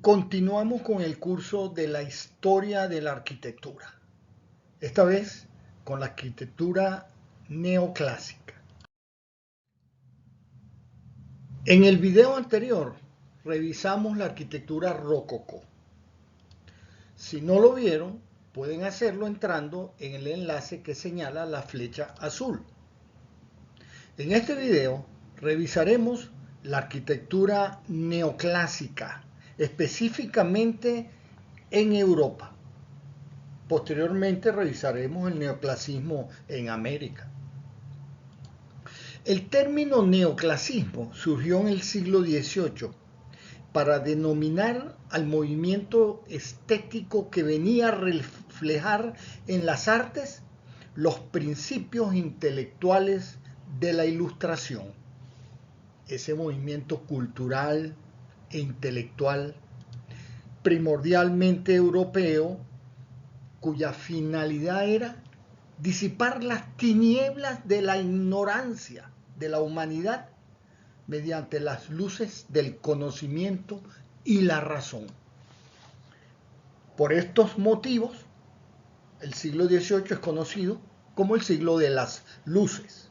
Continuamos con el curso de la historia de la arquitectura, esta vez con la arquitectura neoclásica. En el video anterior revisamos la arquitectura rococó. Si no lo vieron, pueden hacerlo entrando en el enlace que señala la flecha azul. En este video revisaremos la arquitectura neoclásica, específicamente en Europa. Posteriormente revisaremos el neoclasismo en América. El término neoclasismo surgió en el siglo XVIII para denominar al movimiento estético que venía a reflejar en las artes los principios intelectuales de la Ilustración. Ese movimiento cultural e intelectual primordialmente europeo, cuya finalidad era disipar las tinieblas de la ignorancia de la humanidad mediante las luces del conocimiento y la razón. Por estos motivos, el siglo XVIII es conocido como el siglo de las luces.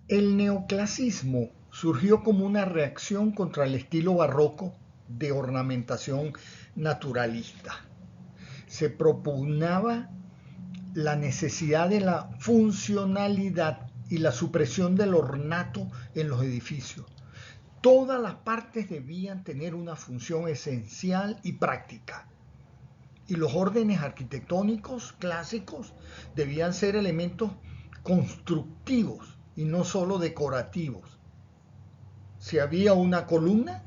El neoclasismo surgió como una reacción contra el estilo barroco de ornamentación naturalista. Se propugnaba la necesidad de la funcionalidad y la supresión del ornato en los edificios. Todas las partes debían tener una función esencial y práctica. Y los órdenes arquitectónicos clásicos debían ser elementos constructivos y no solo decorativos. Si había una columna,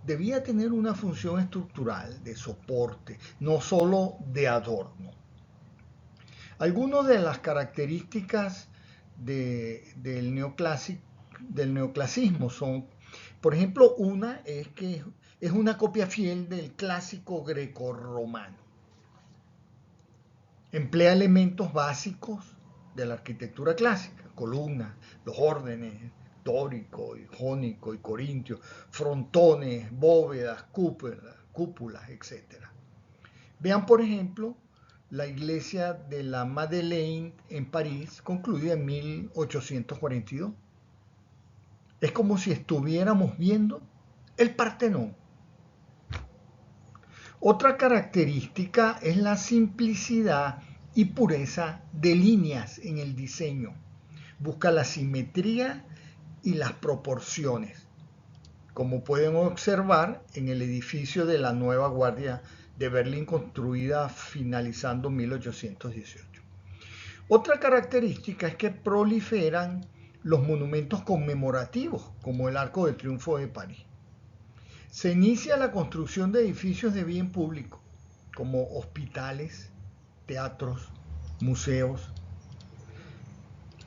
debía tener una función estructural de soporte, no solo de adorno. Algunas de las características del neoclasismo son, por ejemplo, una es que es una copia fiel del clásico grecorromano. Emplea elementos básicos de la arquitectura clásica, columnas, los órdenes dórico, jónico y corintio, frontones, bóvedas, cúpulas, etc. Vean, por ejemplo, la iglesia de la Madeleine en París, concluida en 1842. Es como si estuviéramos viendo el Partenón. Otra característica es la simplicidad y pureza de líneas en el diseño. Busca la simetría y las proporciones, como pueden observar en el edificio de la Nueva Guardia de Berlín, construida finalizando 1818. Otra característica es que proliferan los monumentos conmemorativos, como el Arco de Triunfo de París. Se inicia la construcción de edificios de bien público, como hospitales, teatros, museos,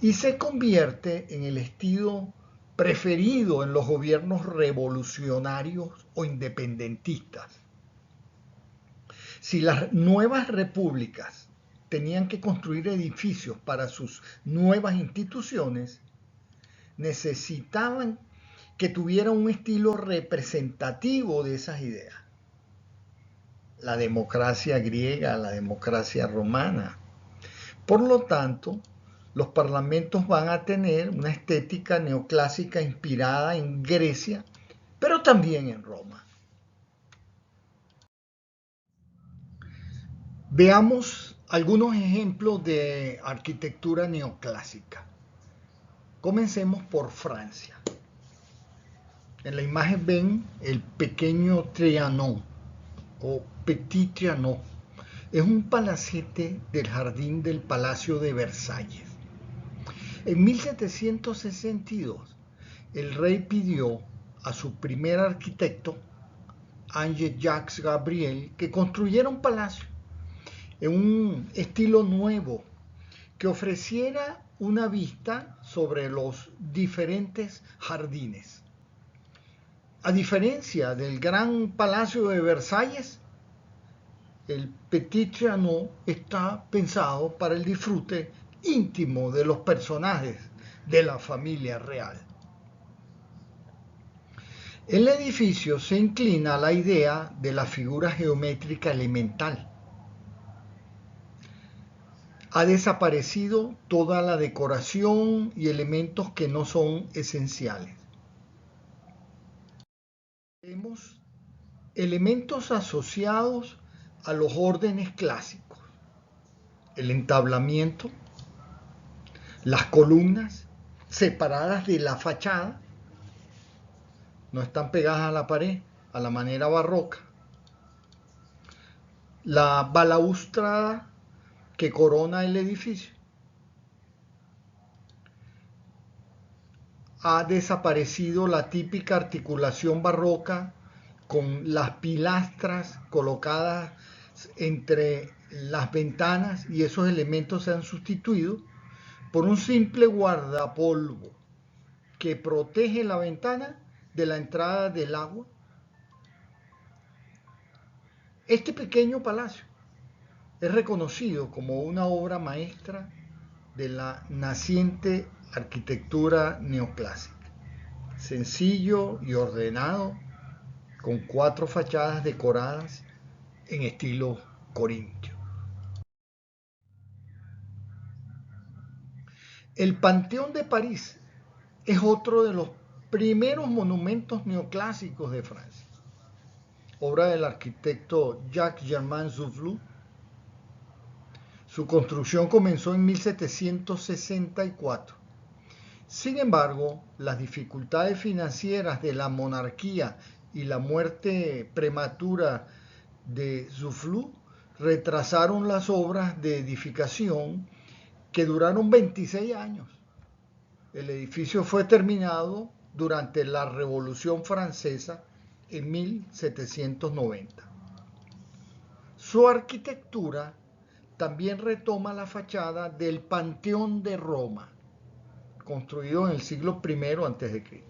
y se convierte en el estilo preferido en los gobiernos revolucionarios o independentistas. Si las nuevas repúblicas tenían que construir edificios para sus nuevas instituciones, necesitaban que tuviera un estilo representativo de esas ideas. La democracia griega, la democracia romana. Por lo tanto, los parlamentos van a tener una estética neoclásica inspirada en Grecia, pero también en Roma. Veamos algunos ejemplos de arquitectura neoclásica. Comencemos por Francia. En la imagen ven el pequeño Trianon o Petit Trianon. Es un palacete del jardín del Palacio de Versalles. En 1762, el rey pidió a su primer arquitecto, Henri-Jacques Gabriel, que construyera un palacio en un estilo nuevo que ofreciera una vista sobre los diferentes jardines. A diferencia del gran Palacio de Versalles, el Petit Trianon está pensado para el disfrute íntimo de los personajes de la familia real. El edificio se inclina a la idea de la figura geométrica elemental. Ha desaparecido toda la decoración y elementos que no son esenciales. Vemos elementos asociados a los órdenes clásicos: el entablamiento, las columnas separadas de la fachada, no están pegadas a la pared a la manera barroca, la balaustrada que corona el edificio. Ha desaparecido la típica articulación barroca con las pilastras colocadas entre las ventanas, y esos elementos se han sustituido por un simple guardapolvo que protege la ventana de la entrada del agua. Este pequeño palacio es reconocido como una obra maestra de la naciente arquitectura neoclásica, sencillo y ordenado, con 4 fachadas decoradas en estilo corintio. El Panteón de París es otro de los primeros monumentos neoclásicos de Francia, obra del arquitecto Jacques-Germain Soufflot. Su construcción comenzó en 1764. Sin embargo, las dificultades financieras de la monarquía y la muerte prematura de Soufflot retrasaron las obras de edificación, que duraron 26 años. El edificio fue terminado durante la Revolución Francesa en 1790. Su arquitectura también retoma la fachada del Panteón de Roma, construido en el siglo I a.C.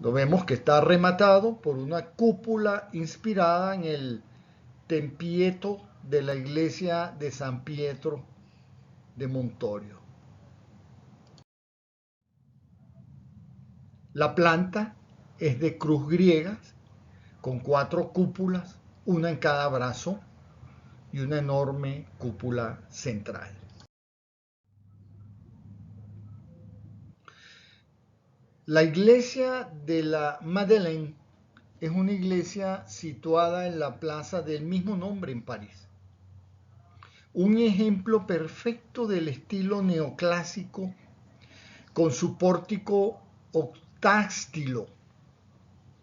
Lo vemos que está rematado por una cúpula inspirada en el Tempietto de la iglesia de San Pietro de Montorio. La planta es de cruz griega, con 4 cúpulas, una en cada brazo, y una enorme cúpula central. La iglesia de la Madeleine es una iglesia situada en la plaza del mismo nombre en París. Un ejemplo perfecto del estilo neoclásico, con su pórtico octástilo.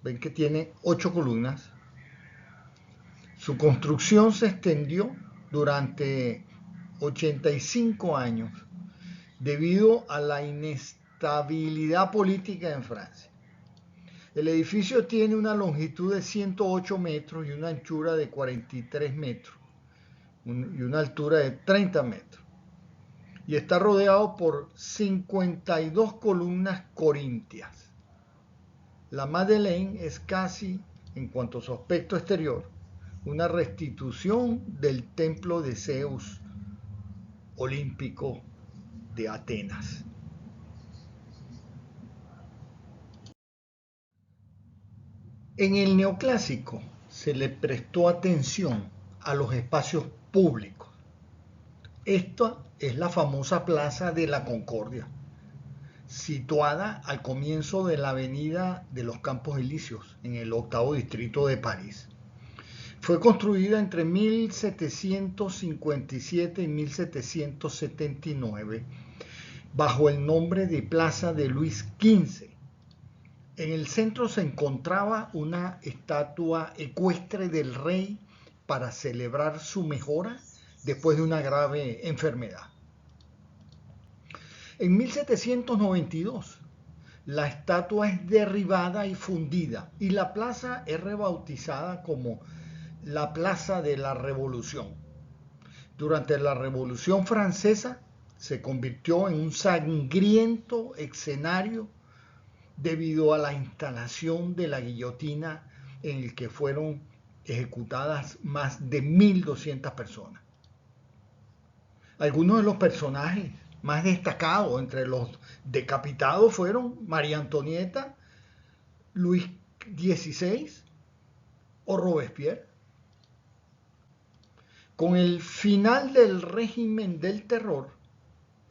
Ven que tiene 8 columnas. Su construcción se extendió durante 85 años debido a la inestabilidad política en Francia. El edificio tiene una longitud de 108 metros y una anchura de 43 metros y una altura de 30 metros. Y está rodeado por 52 columnas corintias. La Madeleine es casi, en cuanto a su aspecto exterior, una restitución del templo de Zeus olímpico de Atenas. En el neoclásico se le prestó atención a los espacios públicos. Esta es la famosa Plaza de la Concordia, situada al comienzo de la avenida de los Campos Elíseos, en el 8º distrito de París. Fue construida entre 1757 y 1779 bajo el nombre de Plaza de Luis XV. En el centro se encontraba una estatua ecuestre del rey para celebrar su mejora después de una grave enfermedad. En 1792, la estatua es derribada y fundida, y la plaza es rebautizada como la Plaza de la Revolución. Durante la Revolución Francesa se convirtió en un sangriento escenario debido a la instalación de la guillotina, en el que fueron ejecutadas más de 1.200 personas. Algunos de los personajes más destacados entre los decapitados fueron María Antonieta Luis XVI o Robespierre. Con el final del régimen del terror,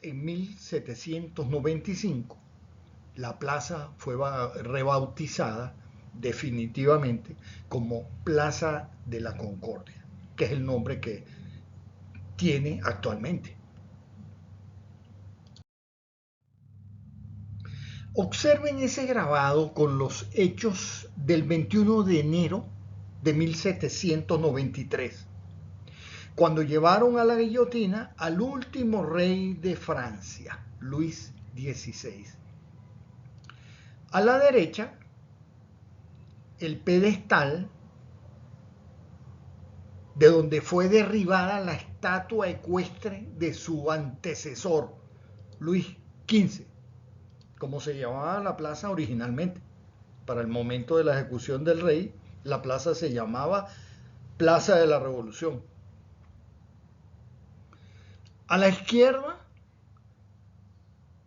en 1795, la plaza fue rebautizada definitivamente como Plaza de la Concordia, que es el nombre que tiene actualmente. Observen ese grabado con los hechos del 21 de enero de 1793, cuando llevaron a la guillotina al último rey de Francia, Luis XVI. A la derecha, el pedestal de donde fue derribada la estatua ecuestre de su antecesor, Luis XV, como se llamaba la plaza originalmente. Para el momento de la ejecución del rey, la plaza se llamaba Plaza de la Revolución. A la izquierda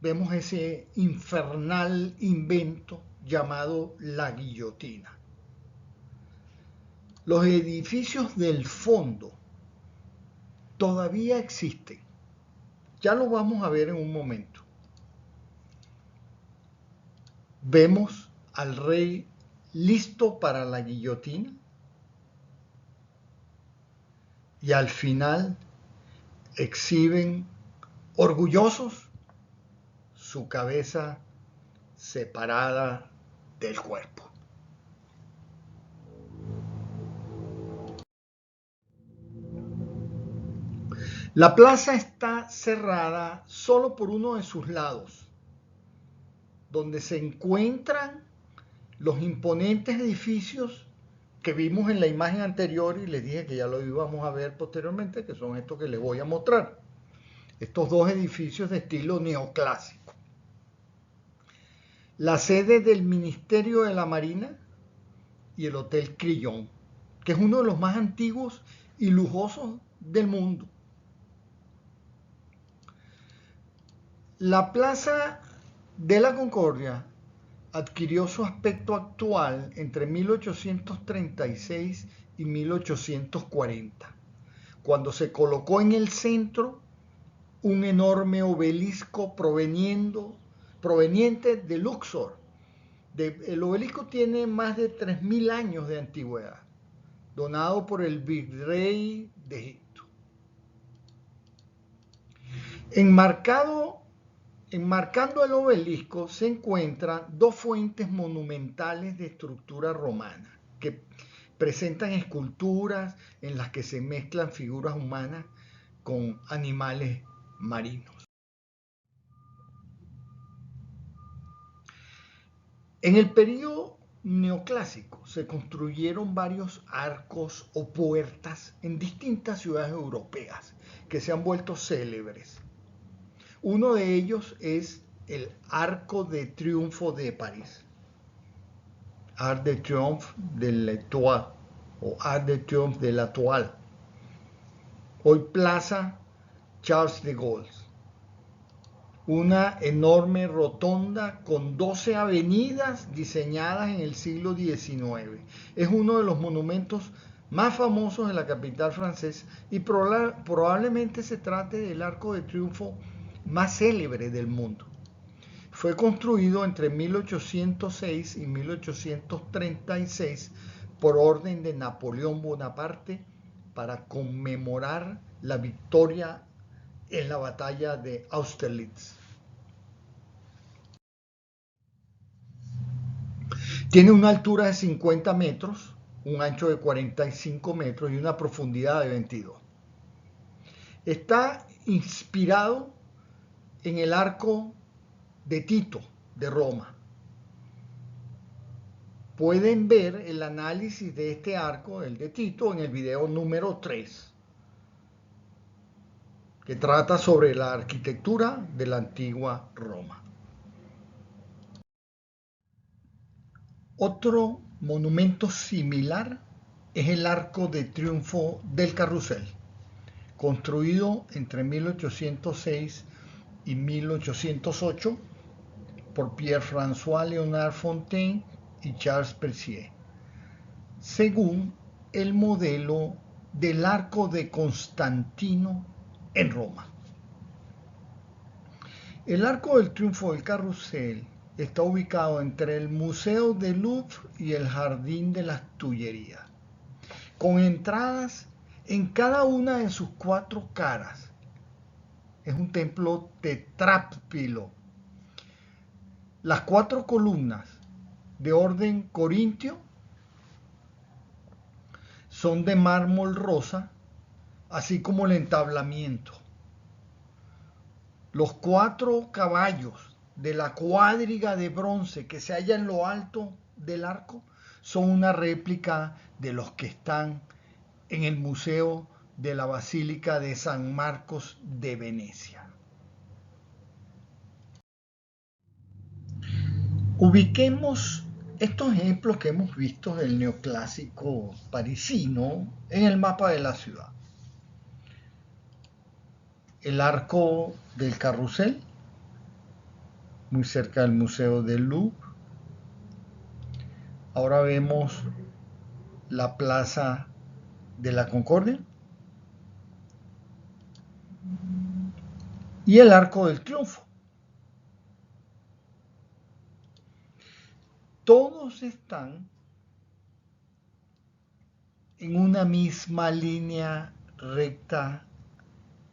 vemos ese infernal invento llamado la guillotina. Los edificios del fondo todavía existen. Ya lo vamos a ver en un momento. Vemos al rey listo para la guillotina y al final exhiben orgullosos su cabeza separada del cuerpo. La plaza está cerrada solo por uno de sus lados, donde se encuentran los imponentes edificios que vimos en la imagen anterior y les dije que ya lo íbamos a ver posteriormente, que son estos que les voy a mostrar. Estos dos edificios de estilo neoclásico. La sede del Ministerio de la Marina y el Hotel Crillon, que es uno de los más antiguos y lujosos del mundo. La Plaza de la Concordia adquirió su aspecto actual entre 1836 y 1840, cuando se colocó en el centro un enorme obelisco proveniente de Luxor. El obelisco tiene más de 3000 años de antigüedad, donado por el virrey de Egipto. Enmarcando el obelisco se encuentran dos fuentes monumentales de estructura romana que presentan esculturas en las que se mezclan figuras humanas con animales marinos. En el periodo neoclásico se construyeron varios arcos o puertas en distintas ciudades europeas que se han vuelto célebres. Uno de ellos es el Arco de Triunfo de París, Arc de Triomphe de l'Étoile o Arc de Triomphe de la Toile, hoy Plaza Charles de Gaulle. Una enorme rotonda con 12 avenidas diseñadas en el siglo XIX. Es uno de los monumentos más famosos de la capital francesa y probablemente se trate del Arco de Triunfo más célebre del mundo. Fue construido entre 1806 y 1836 por orden de Napoleón Bonaparte para conmemorar la victoria en la batalla de Austerlitz. Tiene una altura de 50 metros, un ancho de 45 metros y una profundidad de 22. Está inspirado en el arco de Tito de Roma. Pueden ver el análisis de este arco, el de Tito, en el video número 3, que trata sobre la arquitectura de la antigua Roma. Otro monumento similar es el Arco de Triunfo del Carrusel, construido entre 1806 y 1808 por Pierre-François Léonard Fontaine y Charles Percier, según el modelo del Arco de Constantino en Roma. El Arco del Triunfo del Carrusel está ubicado entre el Museo del Louvre y el Jardín de las Tullerías, con entradas en cada una de sus 4 caras. Es un templo tetrápilo. Las 4 columnas de orden corintio son de mármol rosa, así como el entablamiento. Los 4 caballos de la cuadriga de bronce que se halla en lo alto del arco son una réplica de los que están en el Museo de la Basílica de San Marcos de Venecia. Ubiquemos estos ejemplos que hemos visto del neoclásico parisino en el mapa de la ciudad. El Arco del Carrusel, muy cerca del Museo del Louvre. Ahora vemos la Plaza de la Concordia y el Arco del Triunfo. Todos están en una misma línea recta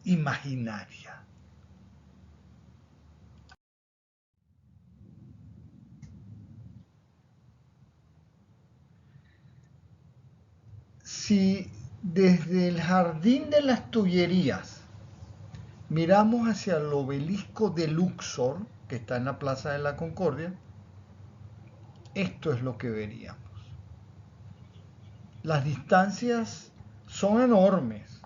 imaginaria. Si desde el Jardín de las Tullerías miramos hacia el obelisco de Luxor, que está en la Plaza de la Concordia, esto es lo que veríamos. Las distancias son enormes.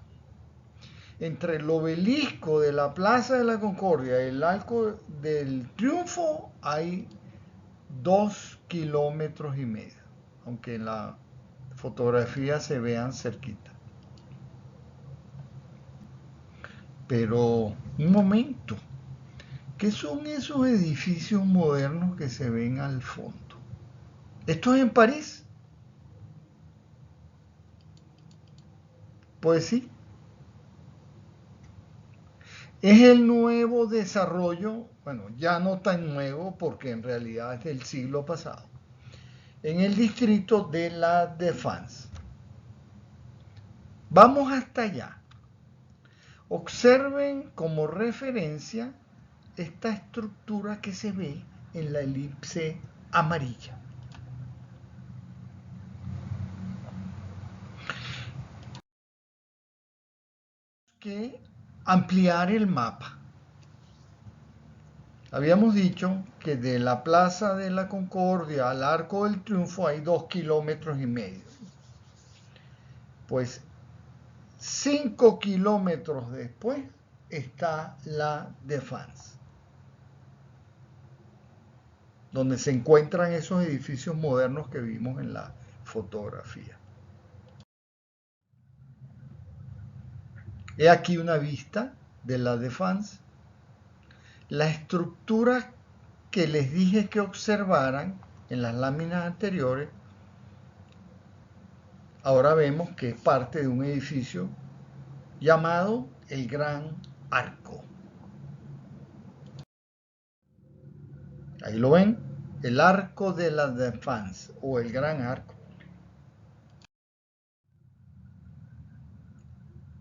Entre el obelisco de la Plaza de la Concordia y el Arco del Triunfo hay 2,5 kilómetros, aunque en la fotografía se vean cerquita. Pero un momento, ¿qué son esos edificios modernos que se ven al fondo? ¿Esto es en París? Pues sí. Es el nuevo desarrollo, bueno, ya no tan nuevo porque en realidad es del siglo pasado, en el distrito de la Défense. Vamos hasta allá. Observen como referencia esta estructura que se ve en la elipse amarilla. Que ampliar el mapa. Habíamos dicho que de la Plaza de la Concordia al Arco del Triunfo hay 2,5 kilómetros. Pues 5 kilómetros después está la Défense, donde se encuentran esos edificios modernos que vimos en la fotografía. He aquí una vista de la Défense. La estructura que les dije que observaran en las láminas anteriores, ahora vemos que es parte de un edificio llamado el Gran Arco. Ahí lo ven, el Arco de la Défense o el Gran Arco.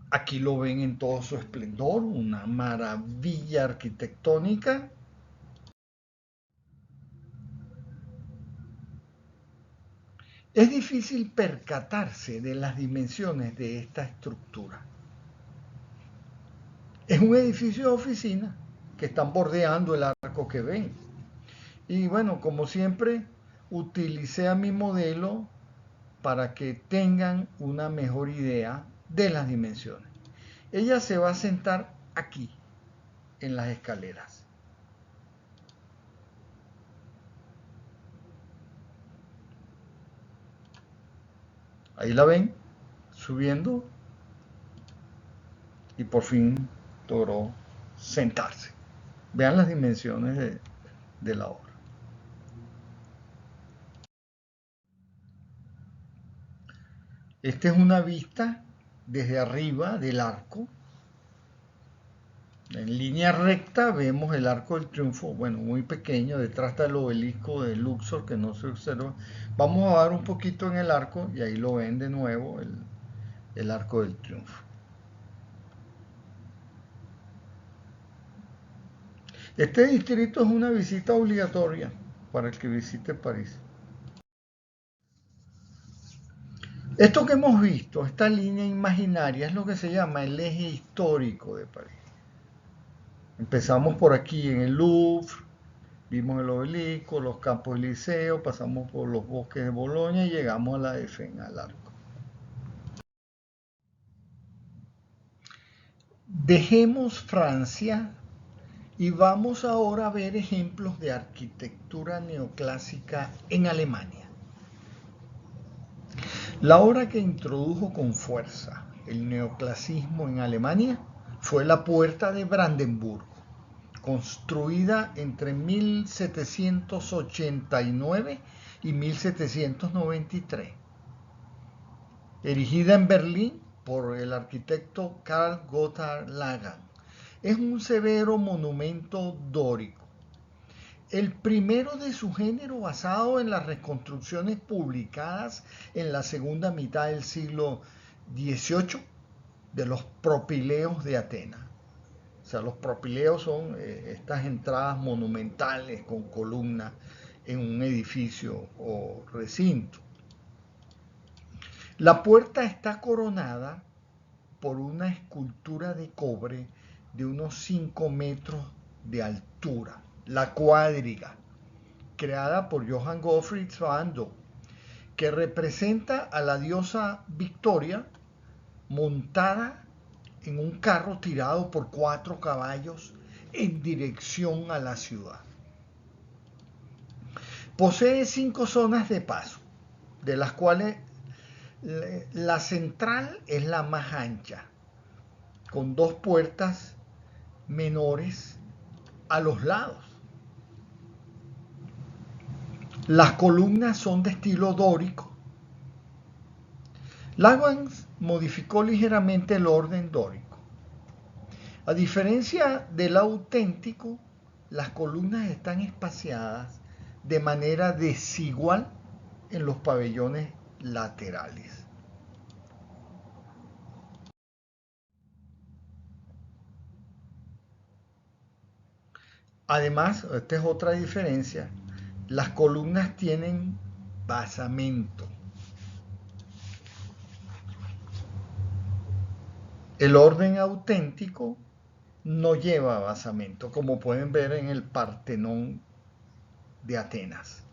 Aquí lo ven en todo su esplendor, una maravilla arquitectónica. Es difícil percatarse de las dimensiones de esta estructura. Es un edificio de oficina que están bordeando el arco que ven. Y bueno, como siempre, utilicé a mi modelo para que tengan una mejor idea de las dimensiones. Ella se va a sentar aquí, en las escaleras. Ahí la ven, subiendo, y por fin logró sentarse. Vean las dimensiones de la obra. Esta es una vista desde arriba del arco. En línea recta vemos el Arco del Triunfo, bueno, muy pequeño, detrás está el obelisco de Luxor que no se observa. Vamos a dar un poquito en el arco y ahí lo ven de nuevo el Arco del Triunfo. Este distrito es una visita obligatoria para el que visite París. Esto que hemos visto, esta línea imaginaria, es lo que se llama el eje histórico de París. Empezamos por aquí en el Louvre, vimos el obelisco, los campos del Liceo, pasamos por los bosques de Bolonia y llegamos a la defensa, al arco. Dejemos Francia y vamos ahora a ver ejemplos de arquitectura neoclásica en Alemania. La obra que introdujo con fuerza el neoclasismo en Alemania fue la Puerta de Brandenburgo, construida entre 1789 y 1793. Erigida en Berlín por el arquitecto Karl Gotthard Lagan. Es un severo monumento dórico, el primero de su género basado en las reconstrucciones publicadas en la segunda mitad del siglo XVIII de los propileos de Atenas. O sea, los propileos son estas entradas monumentales con columnas en un edificio o recinto. La puerta está coronada por una escultura de cobre de unos 5 metros de altura, la cuadriga, creada por Johann Gottfried van Dohr, que representa a la diosa Victoria montada en un carro tirado por 4 caballos en dirección a la ciudad. Posee 5 zonas de paso, de las cuales la central es la más ancha, con 2 puertas menores a los lados. Las columnas son de estilo dórico. Lagan modificó ligeramente el orden dórico. A diferencia del auténtico, las columnas están espaciadas de manera desigual en los pabellones laterales. Además, esta es otra diferencia, las columnas tienen basamento. El orden auténtico no lleva basamento, como pueden ver en el Partenón de Atenas.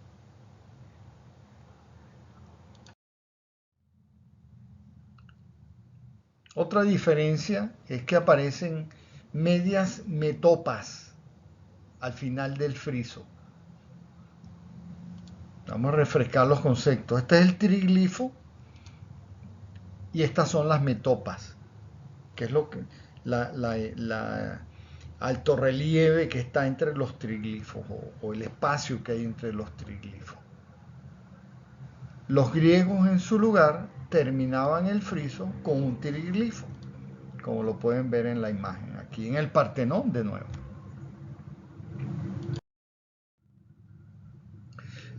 Otra diferencia es que aparecen medias metopas al final del friso. Vamos a refrescar los conceptos. Este es el triglifo y estas son las metopas, que es lo que la alto relieve que está entre los triglifos o el espacio que hay entre los triglifos. Los griegos en su lugar terminaban el friso con un triglifo, como lo pueden ver en la imagen, aquí en el Partenón de nuevo.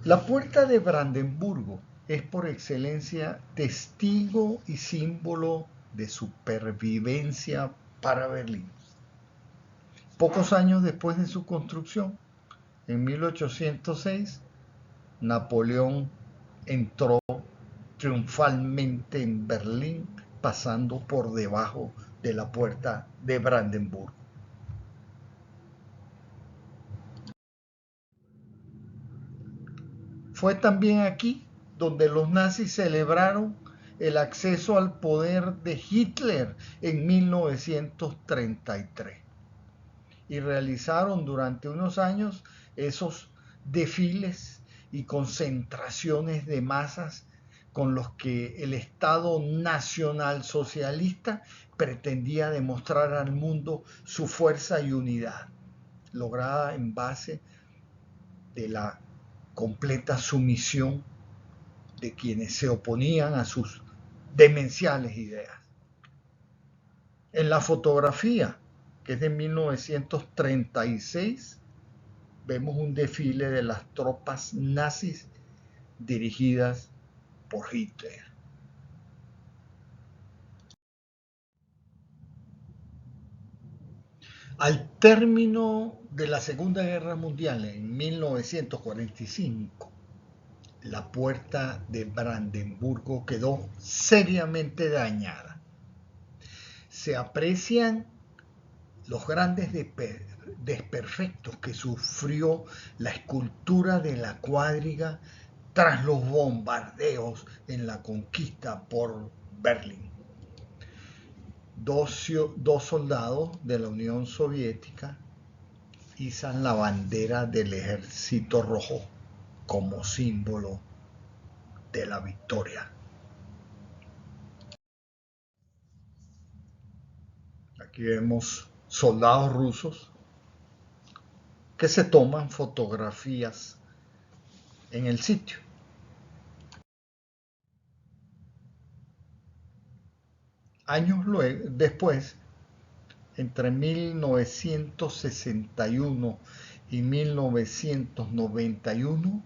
La Puerta de Brandenburgo es por excelencia testigo y símbolo de supervivencia para Berlín. Pocos años después de su construcción, en 1806, Napoleón entró triunfalmente en Berlín, pasando por debajo de la Puerta de Brandenburgo. Fue también aquí donde los nazis celebraron el acceso al poder de Hitler en 1933 y realizaron durante unos años esos desfiles y concentraciones de masas con los que el Estado Nacional Socialista pretendía demostrar al mundo su fuerza y unidad, lograda en base de la completa sumisión de quienes se oponían a sus demenciales ideas. En la fotografía, que es de 1936, vemos un desfile de las tropas nazis dirigidas por Hitler. Al término de la Segunda Guerra Mundial, en 1945, la puerta de Brandenburgo quedó seriamente dañada. Se aprecian los grandes desperfectos que sufrió la escultura de la cuadriga tras los bombardeos en la conquista por Berlín. Dos soldados de la Unión Soviética izan la bandera del Ejército Rojo como símbolo de la victoria. Aquí vemos soldados rusos que se toman fotografías en el sitio. Años después, entre 1961 y 1991,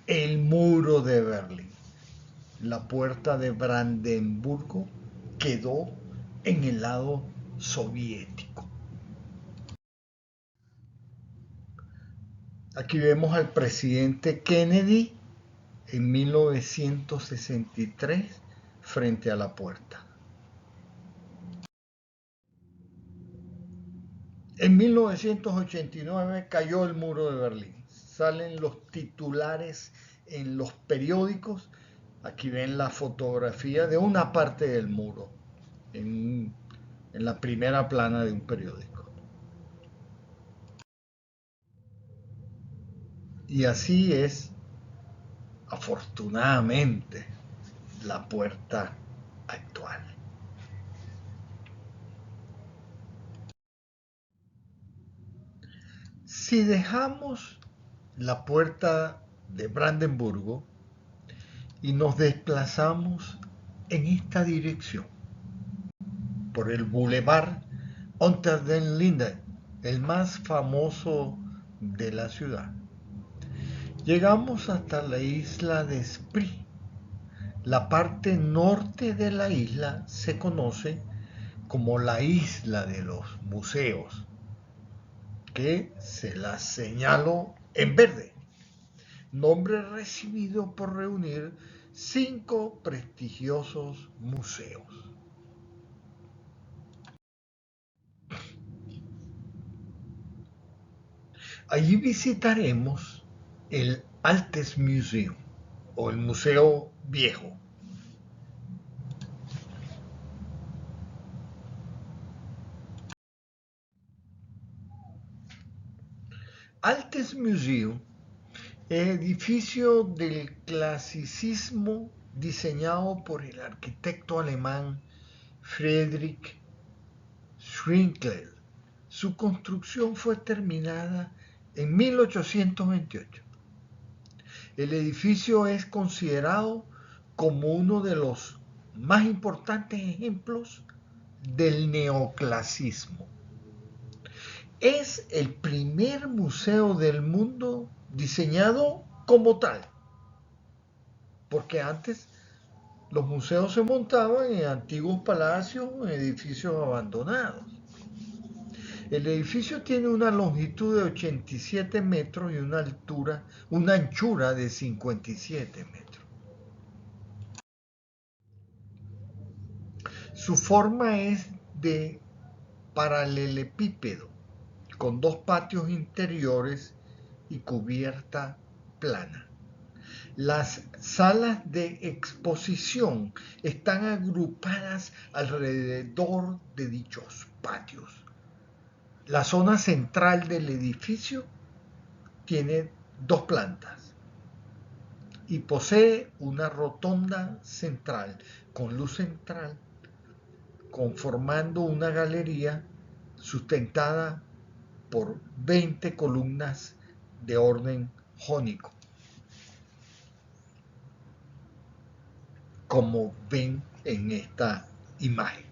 el muro de Berlín, la puerta de Brandenburgo, quedó en el lado soviético. Aquí vemos al presidente Kennedy en 1963 frente a la puerta. En 1989 cayó el muro de Berlín. Salen los titulares en los periódicos. Aquí ven la fotografía de una parte del muro en la primera plana de un periódico. Y así es, afortunadamente, la puerta actual. Si dejamos la puerta de Brandenburgo y nos desplazamos en esta dirección, por el Boulevard Unter den Linden, el más famoso de la ciudad, llegamos hasta la isla de Spry. La parte norte de la isla se conoce como la isla de los museos, que se la señalo en verde, nombre recibido por reunir 5 prestigiosos museos. Allí visitaremos el Altes Museum, o el Museo Viejo. Altes Museum es edificio del clasicismo diseñado por el arquitecto alemán Friedrich Schrinkel. Su construcción fue terminada en 1828. El edificio es considerado como uno de los más importantes ejemplos del neoclasismo. Es el primer museo del mundo diseñado como tal, porque antes los museos se montaban en antiguos palacios o en edificios abandonados. El edificio tiene una longitud de 87 metros y una anchura de 57 metros. Su forma es de paralelepípedo, con 2 patios interiores y cubierta plana. Las salas de exposición están agrupadas alrededor de dichos patios. La zona central del edificio tiene 2 plantas y posee una rotonda central con luz central, conformando una galería sustentada por 20 columnas de orden jónico. como ven en esta imagen.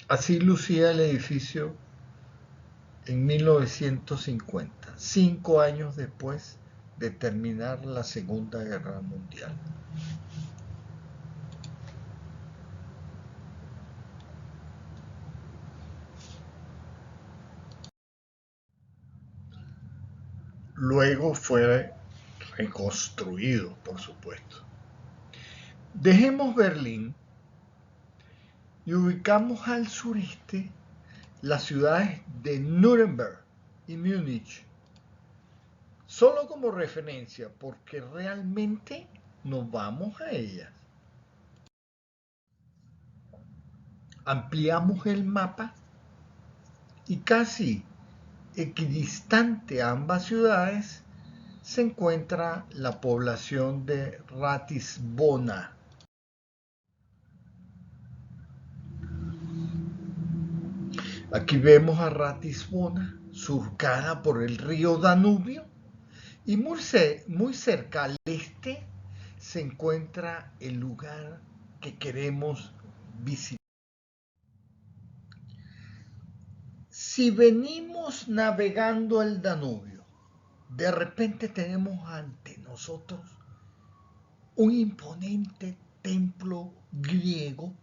Así lucía el edificio en 1950, 5 años después de terminar la Segunda Guerra Mundial. Luego fue reconstruido, por supuesto. Dejemos Berlín y ubicamos al sureste las ciudades de Nuremberg y Múnich, solo como referencia, porque realmente nos vamos a ellas. Ampliamos el mapa y casi equidistante a ambas ciudades se encuentra la población de Ratisbona. Aquí vemos a Ratisbona surcada por el río Danubio y muy cerca al este se encuentra el lugar que queremos visitar. Si venimos navegando el Danubio, de repente tenemos ante nosotros un imponente templo griego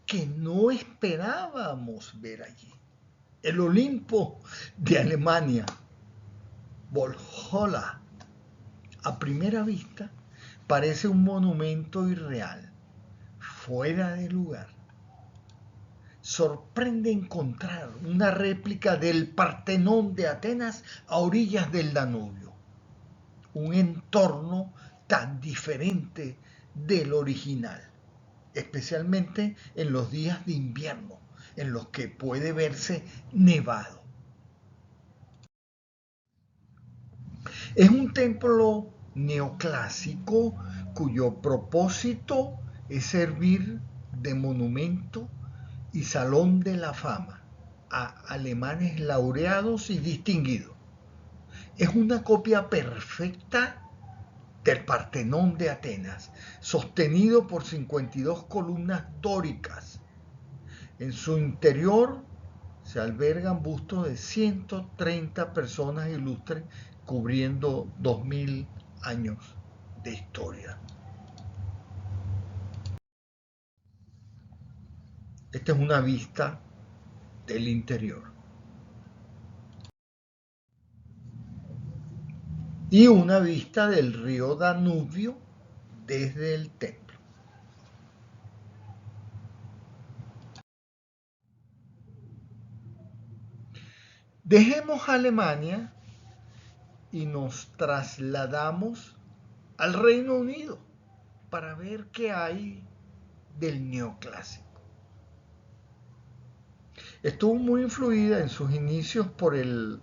que no esperábamos ver allí. El Olimpo de Alemania, Valhalla, a primera vista parece un monumento irreal, fuera de lugar. Sorprende encontrar una réplica del Partenón de Atenas a orillas del Danubio, un entorno tan diferente del original, especialmente en los días de invierno, en los que puede verse nevado. Es un templo neoclásico cuyo propósito es servir de monumento y salón de la fama a alemanes laureados y distinguidos. Es una copia perfecta del Partenón de Atenas, sostenido por 52 columnas dóricas. En su interior se albergan bustos de 130 personas ilustres cubriendo 2000 años de historia. Esta es una vista del interior. Y una vista del río Danubio desde el templo. Dejemos Alemania y nos trasladamos al Reino Unido para ver qué hay del neoclásico. Estuvo muy influida en sus inicios por el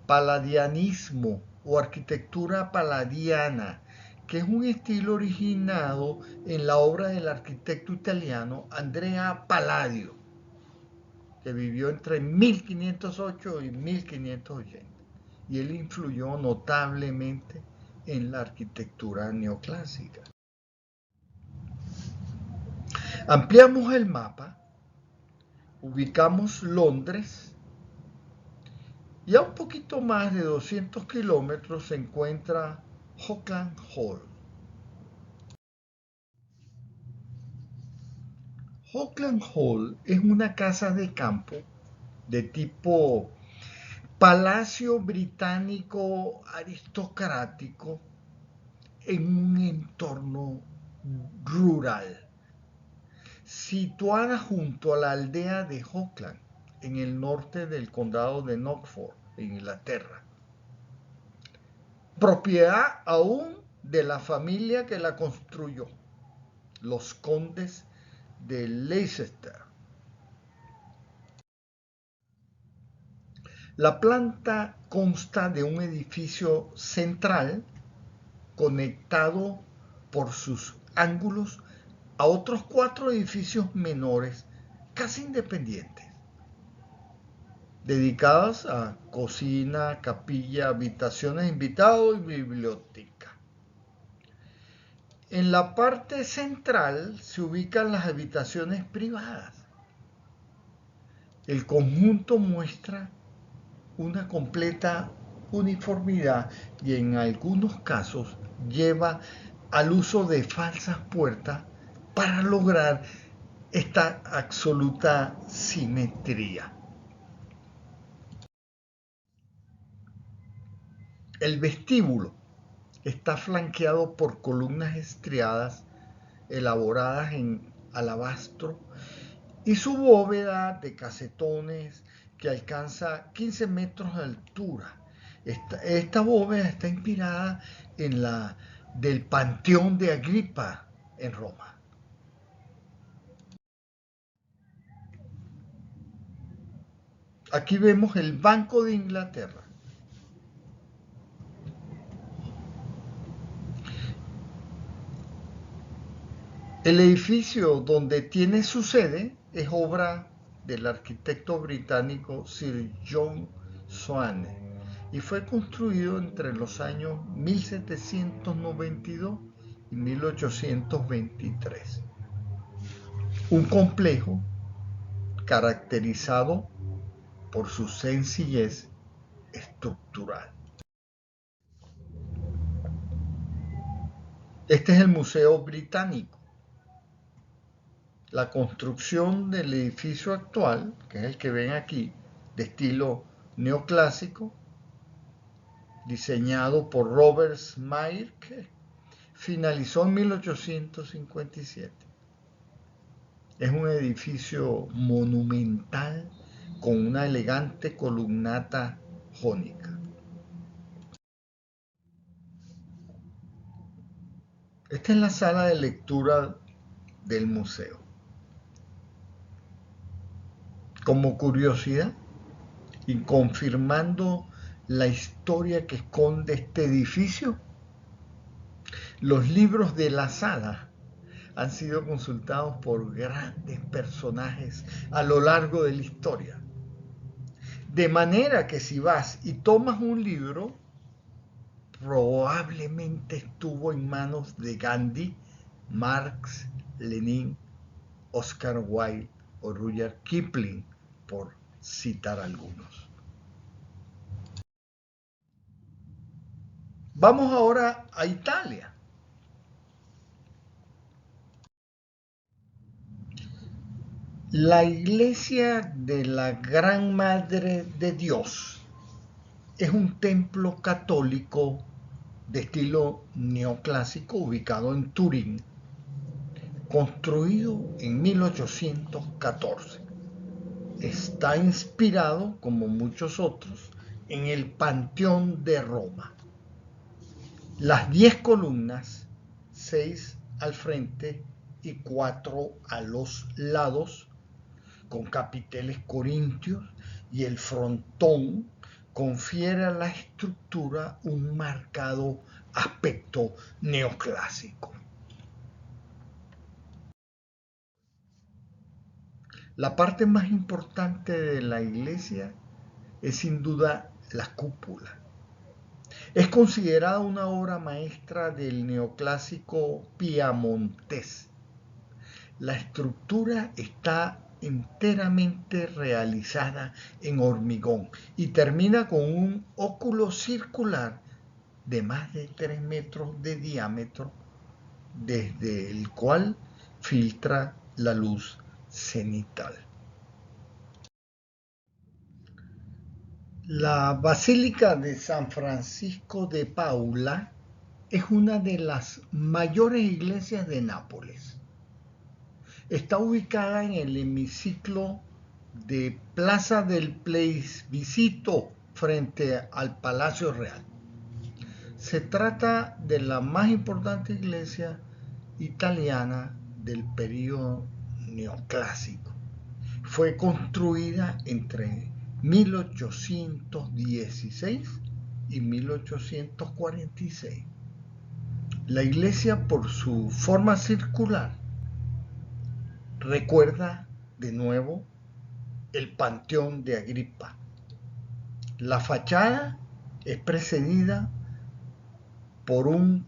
palladianismo o arquitectura palladiana, que es un estilo originado en la obra del arquitecto italiano Andrea Palladio, que vivió entre 1508 y 1580, y él influyó notablemente en la arquitectura neoclásica. Ampliamos el mapa, ubicamos Londres y a un poquito más de 200 kilómetros se encuentra Hockland Hall. Hockland Hall es una casa de campo de tipo palacio británico aristocrático en un entorno rural, situada junto a la aldea de Hockland, en el norte del condado de Norfolk, en Inglaterra. Propiedad aún de la familia que la construyó, los condes de Leicester. La planta consta de un edificio central conectado por sus ángulos a otros 4 edificios menores, casi independientes. dedicadas a cocina, capilla, habitaciones de invitados y biblioteca. En la parte central se ubican las habitaciones privadas. El conjunto muestra una completa uniformidad y en algunos casos lleva al uso de falsas puertas para lograr esta absoluta simetría. El vestíbulo está flanqueado por columnas estriadas elaboradas en alabastro y su bóveda de casetones que alcanza 15 metros de altura. Esta bóveda está inspirada en la del Panteón de Agripa en Roma. Aquí vemos el Banco de Inglaterra. El edificio donde tiene su sede es obra del arquitecto británico Sir John Soane y fue construido entre los años 1792 y 1823. Un complejo caracterizado por su sencillez estructural. Este es el Museo Británico. La construcción del edificio actual, que es el que ven aquí, de estilo neoclásico, diseñado por Robert Smycke, finalizó en 1857. Es un edificio monumental con una elegante columnata jónica. Esta es la sala de lectura del museo. Como curiosidad y confirmando la historia que esconde este edificio, los libros de la sala han sido consultados por grandes personajes a lo largo de la historia. De manera que si vas y tomas un libro, probablemente estuvo en manos de Gandhi, Marx, Lenin, Oscar Wilde o Rudyard Kipling, por citar algunos. Vamos ahora a Italia. La iglesia de la Gran Madre de Dios es un templo católico de estilo neoclásico ubicado en Turín, construido en 1814. Está inspirado, como muchos otros, en el Panteón de Roma. Las 10 columnas, 6 al frente y 4 a los lados, con capiteles corintios, y el frontón confiere a la estructura un marcado aspecto neoclásico. La parte más importante de la iglesia es sin duda la cúpula. Es considerada una obra maestra del neoclásico piamontés. La estructura está enteramente realizada en hormigón y termina con un óculo circular de más de 3 metros de diámetro, desde el cual filtra la luz cenital. La Basílica de San Francisco de Paula es una de las mayores iglesias de Nápoles. Está ubicada en el hemiciclo de Plaza del Plebiscito frente al Palacio Real. Se trata de la más importante iglesia italiana del período neoclásico. Fue construida entre 1816 y 1846. La iglesia, por su forma circular, recuerda de nuevo el Panteón de Agripa La fachada es precedida por un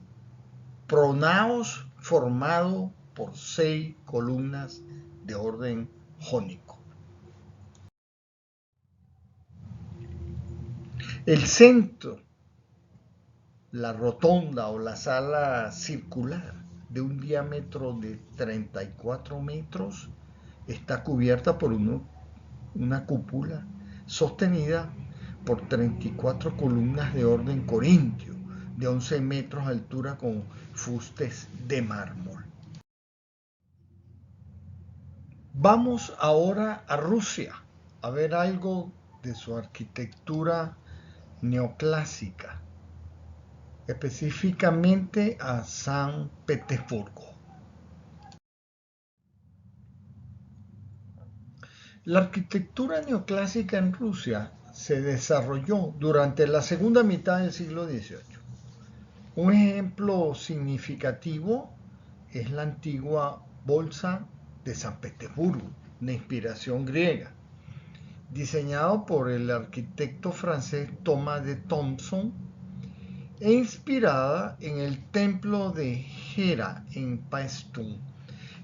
pronaos formado por 6 columnas de orden jónico. El centro, la rotonda o la sala circular de un diámetro de 34 metros, está cubierta por una cúpula sostenida por 34 columnas de orden corintio de 11 metros de altura con fustes de mármol. Vamos ahora a Rusia a ver algo de su arquitectura neoclásica, específicamente a San Petersburgo. La arquitectura neoclásica en Rusia se desarrolló durante la segunda mitad del siglo XVIII. Un ejemplo significativo es la antigua Bolsa de San Petersburgo, de inspiración griega, diseñado por el arquitecto francés Thomas de Thompson e inspirada en el templo de Hera en Paestum.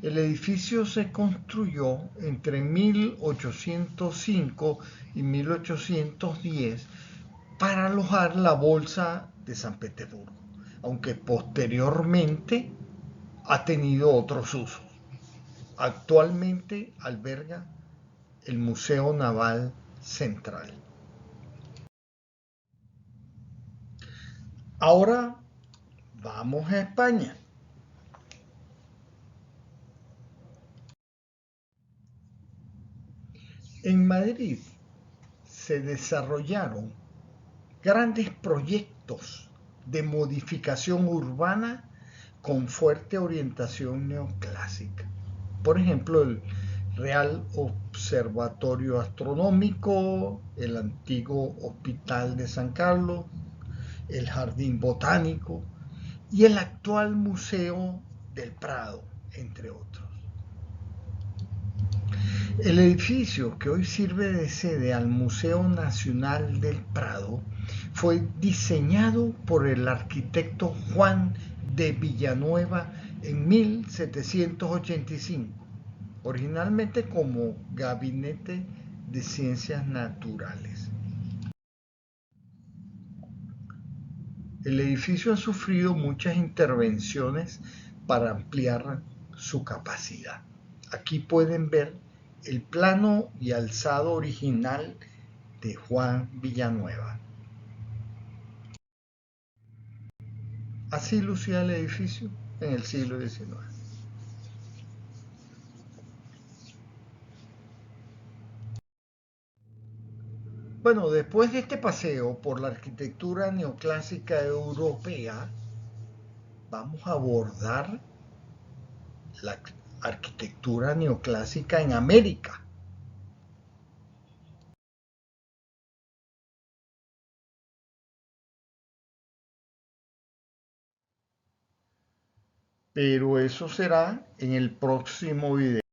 El edificio se construyó entre 1805 y 1810 para alojar la Bolsa de San Petersburgo, aunque posteriormente ha tenido otros usos. Actualmente alberga el Museo Naval Central. Ahora vamos a España. En Madrid se desarrollaron grandes proyectos de modificación urbana con fuerte orientación neoclásica. Por ejemplo, el Real Observatorio Astronómico, el antiguo Hospital de San Carlos, el Jardín Botánico y el actual Museo del Prado, entre otros. El edificio que hoy sirve de sede al Museo Nacional del Prado fue diseñado por el arquitecto Juan de Villanueva en 1785, originalmente como Gabinete de Ciencias Naturales. El edificio ha sufrido muchas intervenciones para ampliar su capacidad. Aquí pueden ver el plano y alzado original de Juan Villanueva. Así lucía el edificio en el siglo XIX. Bueno, después de este paseo por la arquitectura neoclásica europea, vamos a abordar la arquitectura neoclásica en América. Pero eso será en el próximo video.